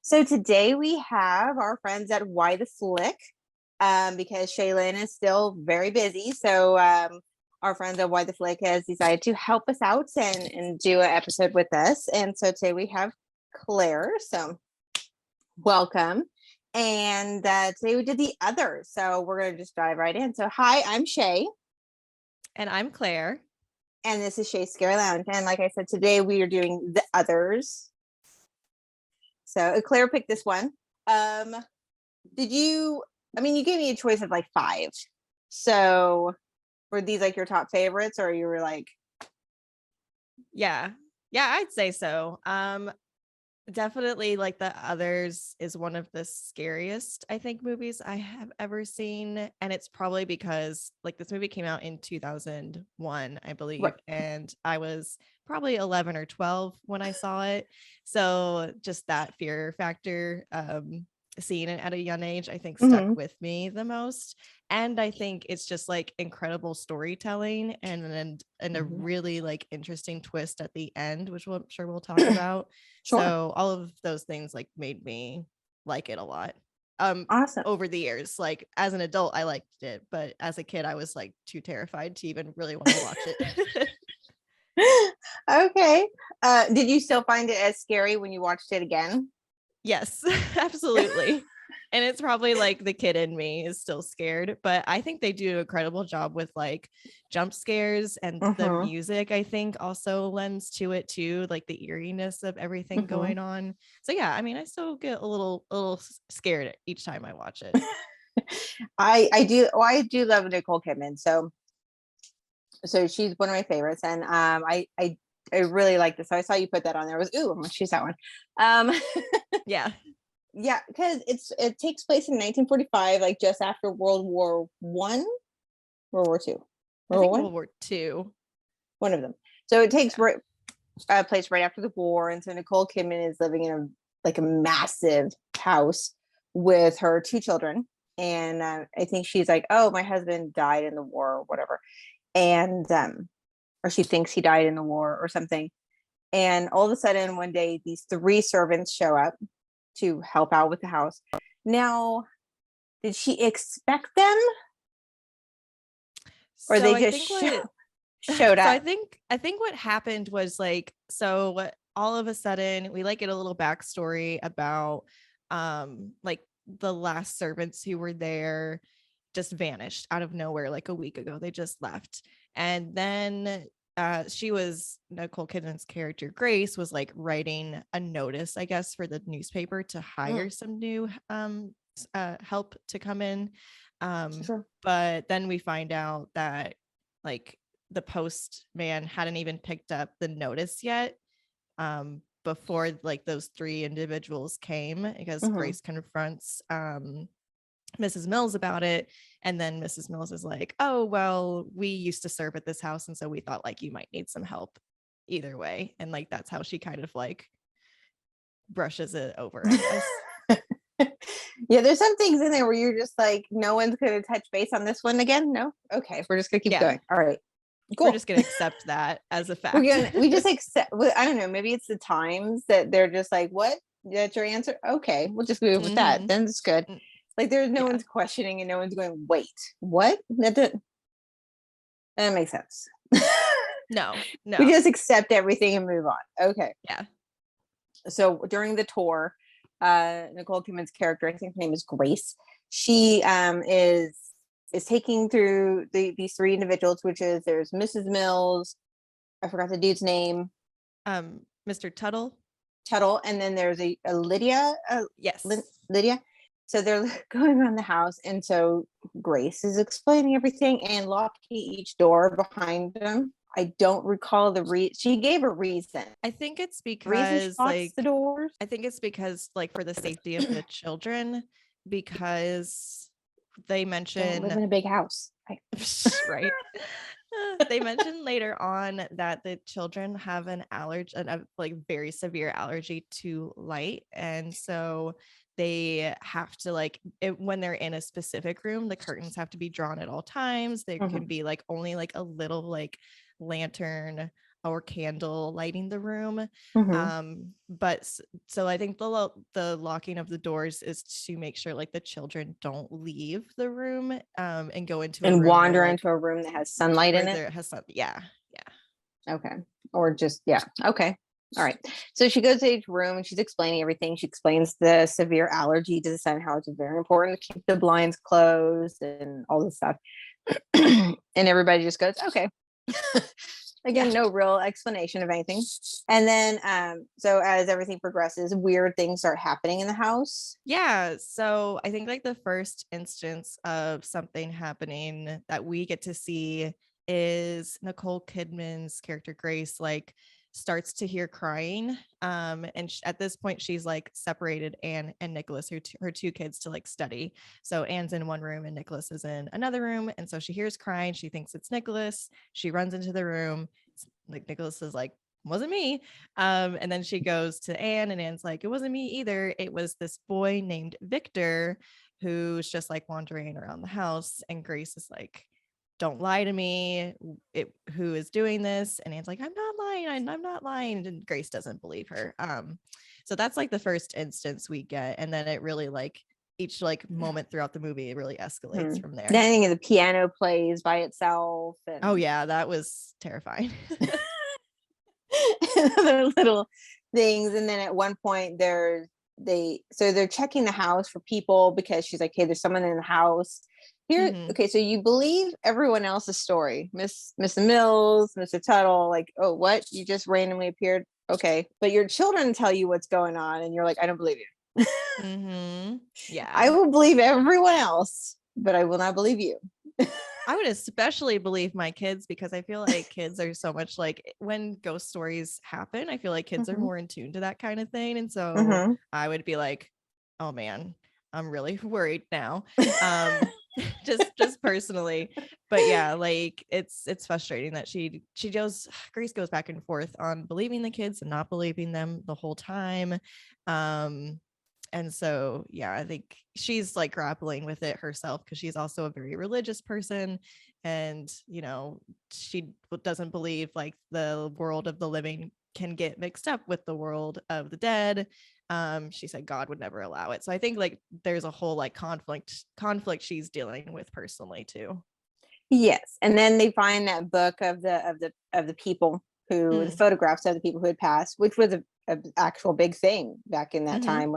So today we have our friends at Why the Flick, because Shaylin is still very busy. So our friends at Why the Flick has decided to help us out and do an episode with us. And so today we have Claire. So welcome. And today we did the others. So we're going to just dive right in. So hi, I'm Shay. And I'm Claire. And this is Shay's Scary Lounge. And like I said, today we are doing the others. So Claire picked this one. You gave me a choice of like 5. So were these like your top favorites, or you were like, Yeah, I'd say so. Definitely like the others is one of the scariest, I think, movies I have ever seen. And it's probably because like this movie came out in 2001, I believe. right. And I was probably 11 or 12 when I saw it. So just that fear factor, seeing it at a young age, I think stuck with me the most. And I think it's just like incredible storytelling and a really like interesting twist at the end, which I'm sure we'll talk about. Sure. So all of those things like made me like it a lot. Awesome. Over the years, like as an adult, I liked it, but as a kid, I was like too terrified to even really want to watch it. Okay. Did you still find it as scary when you watched it again? Yes, absolutely. And it's probably like the kid in me is still scared, but I think they do an incredible job with like jump scares, and the music I think also lends to it too, like the eeriness of everything going on. So yeah, I mean, I still get a little scared each time I watch it. I do love Nicole Kidman. So she's one of my favorites, and I really like this. So I saw you put that on there. I was I'm gonna choose that one. Yeah. Yeah, because it takes place in 1945, like just after World War II. World War II. One of them. So it takes place right after the war, and so Nicole Kidman is living in a massive house with her 2 children, and I think she's like, "Oh, my husband died in the war," or whatever, and or she thinks he died in the war or something. And all of a sudden, one day, these 3 servants show up to help out with the house. Now, did she expect them, or they just showed up? So I think what happened was like, so all of a sudden we like get a little backstory about like the last servants who were there just vanished out of nowhere like a week ago. They just left. And then Nicole Kidman's character Grace was like writing a notice, I guess, for the newspaper to hire some new help to come in. But then we find out that like the postman hadn't even picked up the notice yet before like those 3 individuals came, because Grace confronts Mrs. Mills about it, and then Mrs. Mills is like, "Oh, well, we used to serve at this house, and so we thought like you might need some help either way." And like that's how she kind of like brushes it over, I guess. Yeah, there's some things in there where you're just like, no one's gonna touch base on this one again. No, okay, we're just gonna keep going. All right, cool. We're just gonna accept that as a fact. We just accept. I don't know, maybe it's the times that they're just like, what, that's your answer? Okay, we'll just move with that, then it's good. Like there's no one's questioning and no one's going, wait, what? That makes sense. No. We just accept everything and move on. Okay. Yeah. So during the tour, Nicole Kidman's character, I think her name is Grace, she is taking through these 3 individuals, which is, there's Mrs. Mills, I forgot the dude's name, Mr. Tuttle, and then there's a Lydia. Yes, Lydia. So they're going around the house, and so Grace is explaining everything and locking each door behind them. I don't recall she gave a reason. I think it's because like the doors. I think it's because like for the safety of the children, because they mention live in a big house, right? They mentioned later on that the children have an allergy, a like very severe allergy to light, and so they have to like when they're in a specific room, the curtains have to be drawn at all times. There can be like only like a little like lantern or candle lighting the room. Mhm. So I think the locking of the doors is to make sure like the children don't leave the room and go into a And room where wander like into a room that has sunlight where in it. there has some, yeah. Okay. Or just, yeah. Okay. All right. So she goes to each room and she's explaining everything. She explains the severe allergy to the sun, how it's very important to keep the blinds closed and all this stuff. And everybody just goes, okay. Again, no real explanation of anything. And then, so as everything progresses, weird things start happening in the house. Yeah, so I think like the first instance of something happening that we get to see is Nicole Kidman's character Grace like starts to hear crying, and at this point she's like separated Anne and Nicholas, her two kids, to like study. So Anne's in one room and Nicholas is in another room, and so she hears crying, she thinks it's Nicholas, she runs into the room. Like Nicholas is like, wasn't me. And then she goes to Anne, and Anne's like, it wasn't me either. It was this boy named Victor who's just like wandering around the house. And Grace is like, don't lie to me. Who is doing this? And Anne's like, I'm not lying. I'm not lying. And Grace doesn't believe her. So that's like the first instance we get. And then it really like each like moment throughout the movie, it really escalates from there. Then the piano plays by itself. And Oh yeah, that was terrifying. other little things. And then at one point they're checking the house for people because she's like, hey, there's someone in the house here. Mhm. Okay, so you believe everyone else's story, Mr. Mills, Mr. Tuttle, like, oh, what, you just randomly appeared? Okay, but your children tell you what's going on and you're like, I don't believe you. Yeah. I will believe everyone else, but I will not believe you. I would especially believe my kids, because I feel like kids are so much like, when ghost stories happen, I feel like kids are Mhm. more in tune to that kind of thing. And so Mhm. I would be like, oh man, I'm really worried now. Just personally. But yeah, like it's frustrating that Grace goes back and forth on believing the kids and not believing them the whole time. And so yeah, I think she's like grappling with it herself, because she's also a very religious person, and she doesn't believe like the world of the living can get mixed up with the world of the dead. She said God would never allow it. So I think like there's a whole like conflict she's dealing with personally too. Yes, and then they find that book of the people who, the photographs of the people who had passed, which was a actual big thing back in that Mm-hmm. time,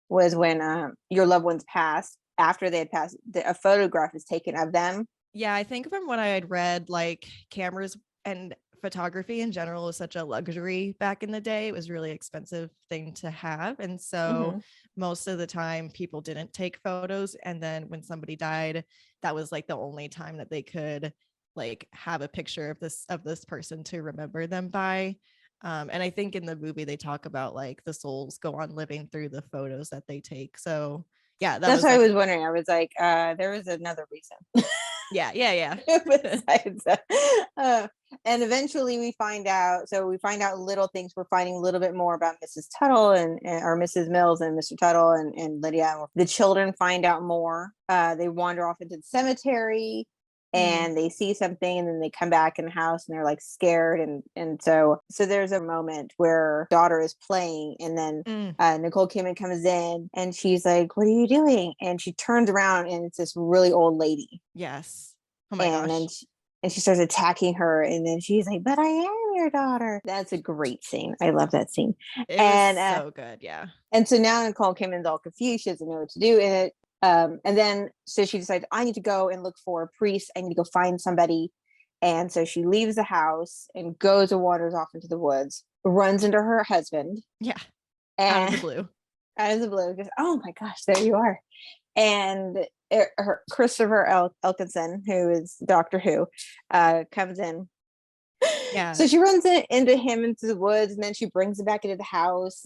was when your loved ones passed. After they had passed, a photograph is taken of them. Yeah, I think from what I had read, like cameras and photography in general was such a luxury back in the day. It was a really expensive thing to have. And so Mm-hmm. most of the time people didn't take photos. And then when somebody died, that was like the only time that they could like have a picture of this person to remember them by. And I think in the movie they talk about like the souls go on living through the photos that they take. So yeah, that That's was what I like, was wondering. I was like, there was another reason. yeah. Besides that. And eventually we find out. So we find out little things. We're finding a little bit more about Mrs. Tuttle and or Mrs. Mills and Mr. Tuttle and Lydia. The children find out more. They wander off into the cemetery and they see something, and then they come back in the house and they're like scared. And so there's a moment where daughter is playing, and then Nicole Kidman comes in and she's like, what are you doing? And she turns around and it's this really old lady. Yes. Oh my And gosh. then she starts attacking her, and then she's like, but I am your daughter. That's a great scene. I love that scene. It was And so good. Yeah. and so now Nicole Kidman's all confused. She doesn't know what to do in it. And then so she decides, I need to go and look for a priest. I need to go find somebody. And so she leaves the house and goes and wanders off into the woods, runs into her husband. Yeah. Out of And the blue. out of the blue, goes, oh my gosh, there you are. And Christopher Elkinson, who is Doctor Who, comes in. Yeah. So she into him into the woods, and then she brings him back into the house,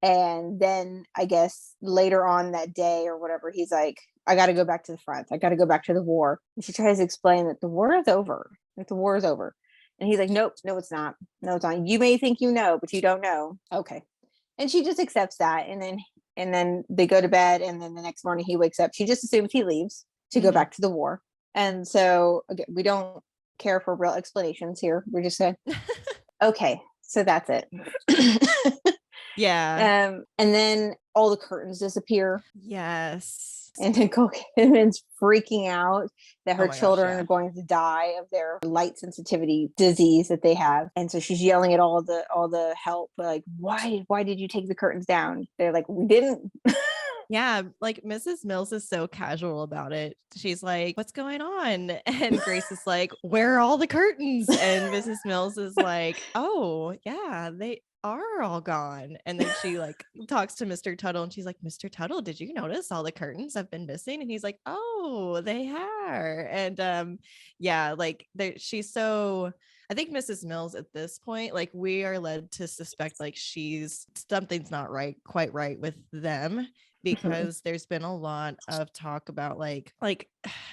and then I guess later on that day or whatever, he's like, I got to go back to the front. I got to go back to the war. And she tries to explain that the war is over. Like the war is over. And he's like, nope, no, it's not. No, it's not. You may think you know, but you don't know. Okay. And she just accepts that. And then they go to bed. And then the next morning he wakes up. She just assumes he leaves to go back to the war. And so again, we don't care for real explanations here. We're just saying Okay, so that's it. Yeah. And then all the curtains disappear, Yes. and Nicole Kidman's freaking out that Oh her my gosh, children are yeah. going to die of their light sensitivity disease that they have. And so she's yelling at all the help, like, why did you take the curtains down? They're like, we didn't. Yeah, like Mrs. Mills is so casual about it. She's like, "What's going on?" And Grace is like, "Where are all the curtains?" And Mrs. Mills is like, "Oh, yeah, they are all gone." And then she like talks to Mr. Tuttle and she's like, "Mr. Tuttle, did you notice all the curtains have been missing?" And he's like, "Oh, they are." And yeah, like she's so I think Mrs. Mills at this point, like we are led to suspect like she's something's not right, quite right with them Mhm. because there's been a lot of talk about like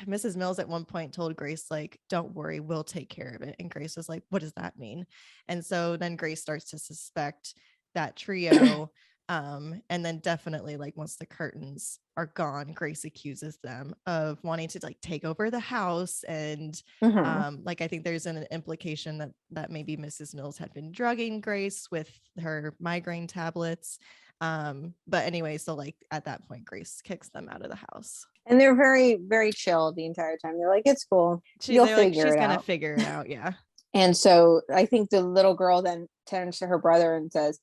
Mrs. Mills at one point told Grace like, "Don't worry, we'll take care of it." And Grace was like, "What does that mean?" And so then Grace starts to suspect that trio. And then definitely like once the curtains are gone, Grace accuses them of wanting to like take over the house. And Mhm. like I think there's an implication that maybe Mrs. Mills had been drugging Grace with her migraine tablets. But anyway, so like at that point, Grace kicks them out of the house. And they're very, very chill the entire time. They're like, it's cool. You'll They're like, figure she's it gonna out. figure it out. Yeah. And so I think the little girl then turns to her brother and says,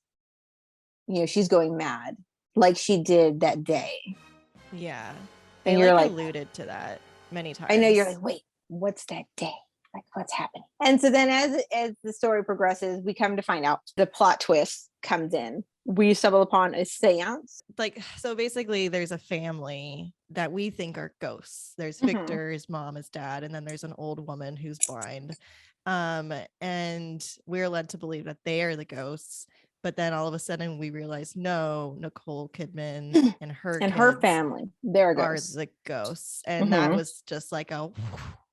she's going mad like she did that day. Yeah. They And you're like like, alluded to that many I know, you're times. like, wait, what's that day? Like, what's happening? And so then as the story progresses, we come to find out the plot twist comes in. We stumble upon a seance. Like, so basically there's a family that we think are ghosts. There's Mhm. Victor, his mom, his dad, and then there's an old woman who's blind. And we're led to believe that they are the ghosts. But then all of a sudden we realize no, Nicole Kidman and her And her kids family, they're are ghosts. the ghosts. And that Mhm. was just like a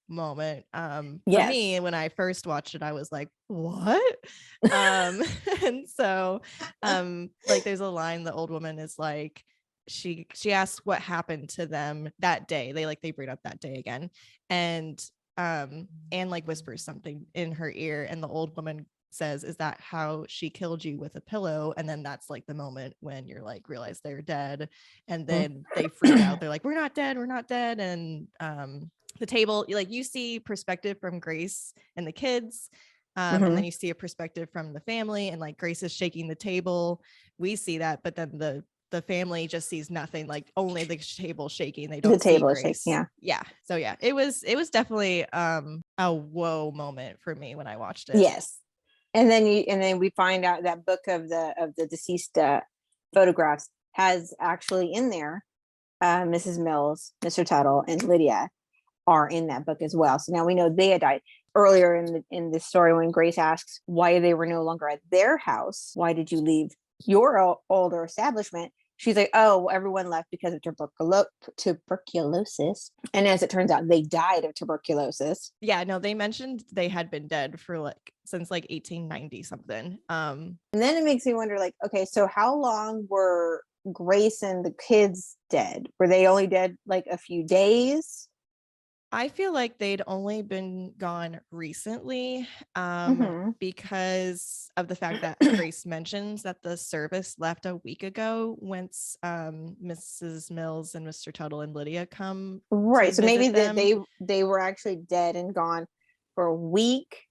moment. For Yes. me, when I first watched it, I was like, what? Um, and so like there's a line the old woman is like, she asked what happened to them that day. They bring up that day again. And Anne like whispers something in her ear, and the old woman says, "Is that how she killed you, with a pillow?" And then that's like the moment when you're like realize they're dead. And then they freak out. They're like, "We're not dead, we're not dead." And the table, like you see perspective from Grace and the kids. And then Mhm. you see a perspective from the family, and like Grace is shaking the table. We see that, but then the family just sees nothing, like only the table shaking. They The don't see table is shaking. Grace. Yeah. Yeah. So yeah, it was definitely a whoa moment for me when I watched it. Yes. And then we find out that book of the deceased photographs has actually in there Mrs. Mills, Mr. Tuttle, and Lydia are in that book as well. So now we know they had died. Earlier in the story, when Grace asks why they were no longer at their house, why did you leave your older establishment? She's like, oh, well, everyone left because of tuberculosis. And as it turns out, they died of tuberculosis. Yeah, no, they mentioned they had been dead for like since like 1890 something. And then it makes me wonder, like, okay, so how long were Grace and the kids dead? Were they only dead like a few days? I feel like they'd only been gone recently, Mm-hmm. because of the fact that Grace mentions that the service left a week ago once Mrs. Mills and Mr. Tuttle and Lydia come to Right. So maybe visit that them. they were actually dead and gone for a week.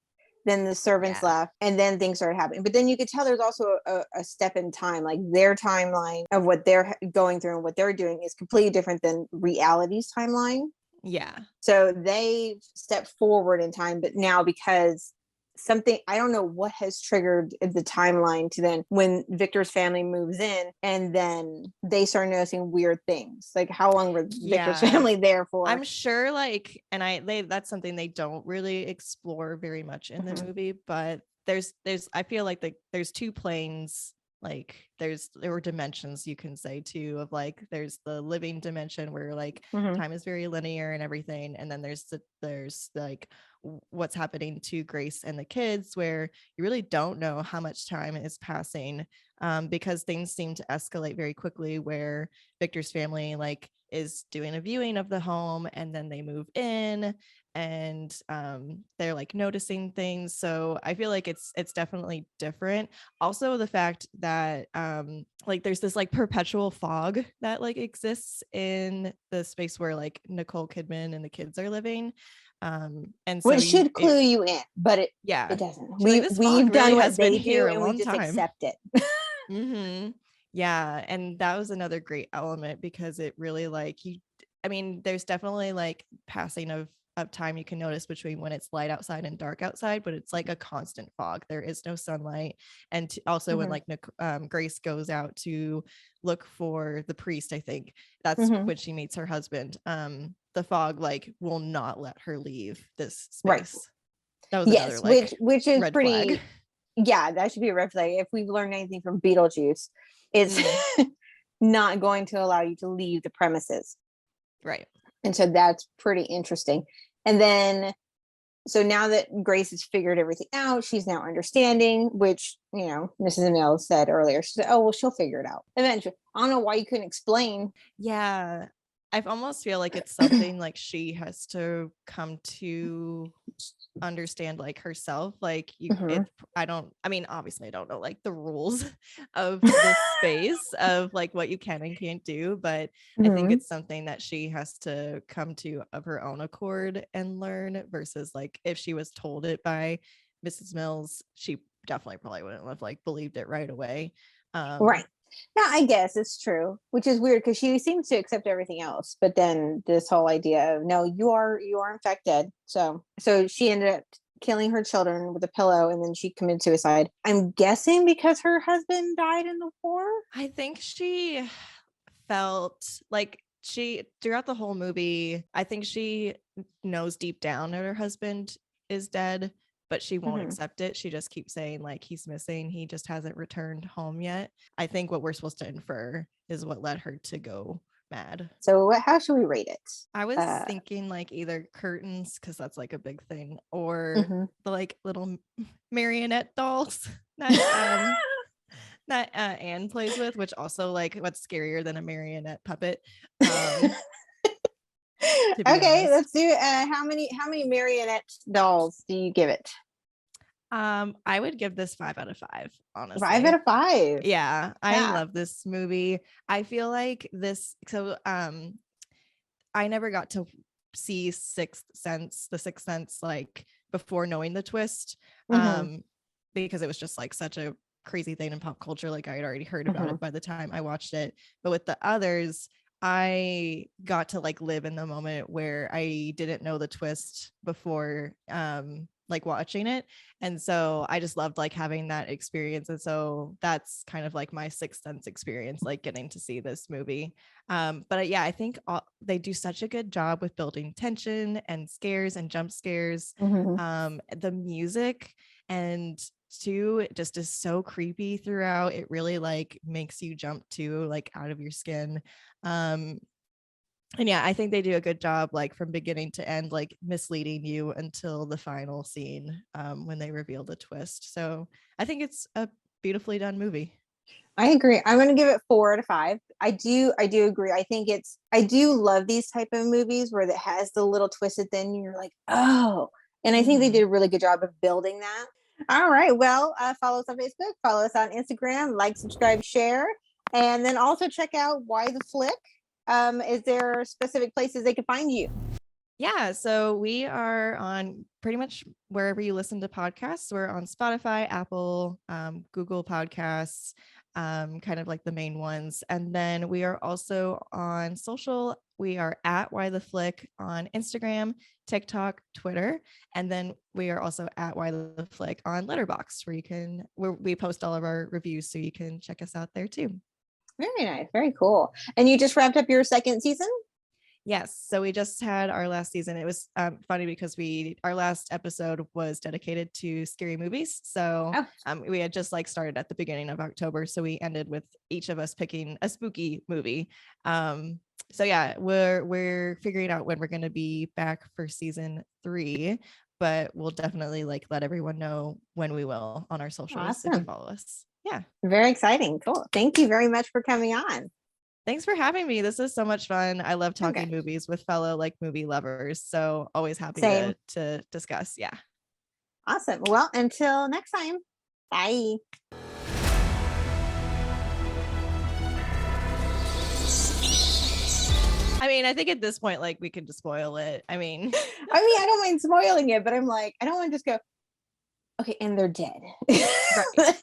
Then the servants Yeah. left, and then things started happening. But then you could tell there's also a step in time, like their timeline of what they're going through and what they're doing is completely different than reality's timeline. Yeah. So they stepped forward in time, but now because something, I don't know what has triggered the timeline to then when Victor's family moves in and then they start noticing weird things. Like how long were Victor's Yeah. family there for? I'm sure like and that's something they don't really explore very much in the Mhm. movie, but there's I feel like there's two planes, like there were dimensions you can say too, of like there's the living dimension where like Mhm. time is very linear and everything, and then there's like what's happening to Grace and the kids, where you really don't know how much time is passing, because things seem to escalate very quickly, where Victor's family like is doing a viewing of the home, and then they move in, and they're like noticing things. So I feel like it's definitely different. Also the fact that like there's this like perpetual fog that like exists in the space where like Nicole Kidman and the kids are living, and so Which should clue you in, but it yeah, doesn't. she's like, this fog We've really done has what been they here do, a and we long just time. accept it. Yeah, and that was another great element because it really like you, I mean, there's definitely like passing of time you can notice between when it's light outside and dark outside, but it's like a constant fog. There is no sunlight. And also when like Grace goes out to look for the priest, I think that's when she meets her husband. The fog like will not let her leave this space. Right. That was another like which is red pretty flag. Yeah, that should be a red flag. If we've learned anything from Beetlejuice, it's not going to allow you to leave the premises. Right. And so that's pretty interesting. And then, so now that Grace has figured everything out, she's now understanding, which, you know, Mrs. Emil said earlier. She said, oh, well, she'll figure it out eventually. I don't know why you couldn't explain. Yeah. I almost feel like it's something like she has to come to understand like herself. Like I mean, obviously I don't know like the rules of this space of like what you can and can't do, but I think it's something that she has to come to of her own accord and learn, versus like if she was told it by Mrs. Mills, she definitely probably wouldn't have like believed it right away. Right. Yeah, I guess it's true, which is weird because she seems to accept everything else, but then this whole idea of no, you are in fact dead. So she ended up killing her children with a pillow, and then she committed suicide. I'm guessing because her husband died in the war. I think she felt like she throughout the whole movie, I think she knows deep down that her husband is dead, but she won't accept it. She just keeps saying like he's missing, he just hasn't returned home yet. I think what we're supposed to infer is what led her to go mad. So how should we rate it? I was thinking like either curtains, because that's like a big thing, or the like little marionette dolls that that Anne plays with, which also like what's scarier than a marionette puppet. Okay, let's do how many marionette dolls do you give it? I would give this 5 out of 5, honestly. 5 out of 5. Yeah, I love this movie. I feel like this, so I never got to see the Sixth Sense like before knowing the twist, because it was just like such a crazy thing in pop culture. Like I had already heard about it by the time I watched it. But with the others, I got to like live in the moment where I didn't know the twist before like watching it, and so I just loved like having that experience. And so that's kind of like my Sixth Sense experience, like getting to see this movie. But yeah, I think they do such a good job with building tension and scares and jump scares. The music and too just is so creepy throughout. It really like makes you jump to like out of your skin. And yeah, I think they do a good job like from beginning to end, like misleading you until the final scene when they reveal the twist. So I think it's a beautifully done movie. I agree. I'm going to give it 4 out of 5. I do agree. I do love these type of movies where it has the little twist at the end and you're like, oh, and I think they did a really good job of building that. All right. Well, follow us on Facebook, follow us on Instagram, like, subscribe, share, and then also check out Why the Flick. Is there specific places they can find you? Yeah, so we are on pretty much wherever you listen to podcasts. We're on Spotify, Apple, Google Podcasts, kind of like the main ones. And then we are also on social. We are at Why the Flick on Instagram, TikTok, Twitter. And then we are also at Why the Flick on Letterboxd, where we post all of our reviews. So you can check us out there too. Very nice. Very cool. And you just wrapped up your second season? Yes. So we just had our last season. It was funny because our last episode was dedicated to scary movies. So we had just like started at the beginning of October. So we ended with each of us picking a spooky movie. So yeah, we're figuring out when we're going to be back for season 3, but we'll definitely like let everyone know when we will on our socials if you follow us. Yeah. Very exciting. Cool. Thank you very much for coming on. Thanks for having me. This is so much fun. I love talking Okay. movies with fellow like movie lovers. So always happy Same. to discuss. Yeah. Awesome. Well, until next time. Bye. I mean, I think at this point, like we can just spoil it. I mean, I don't mind spoiling it, but I'm like, I don't want to just go, okay, and they're dead. right.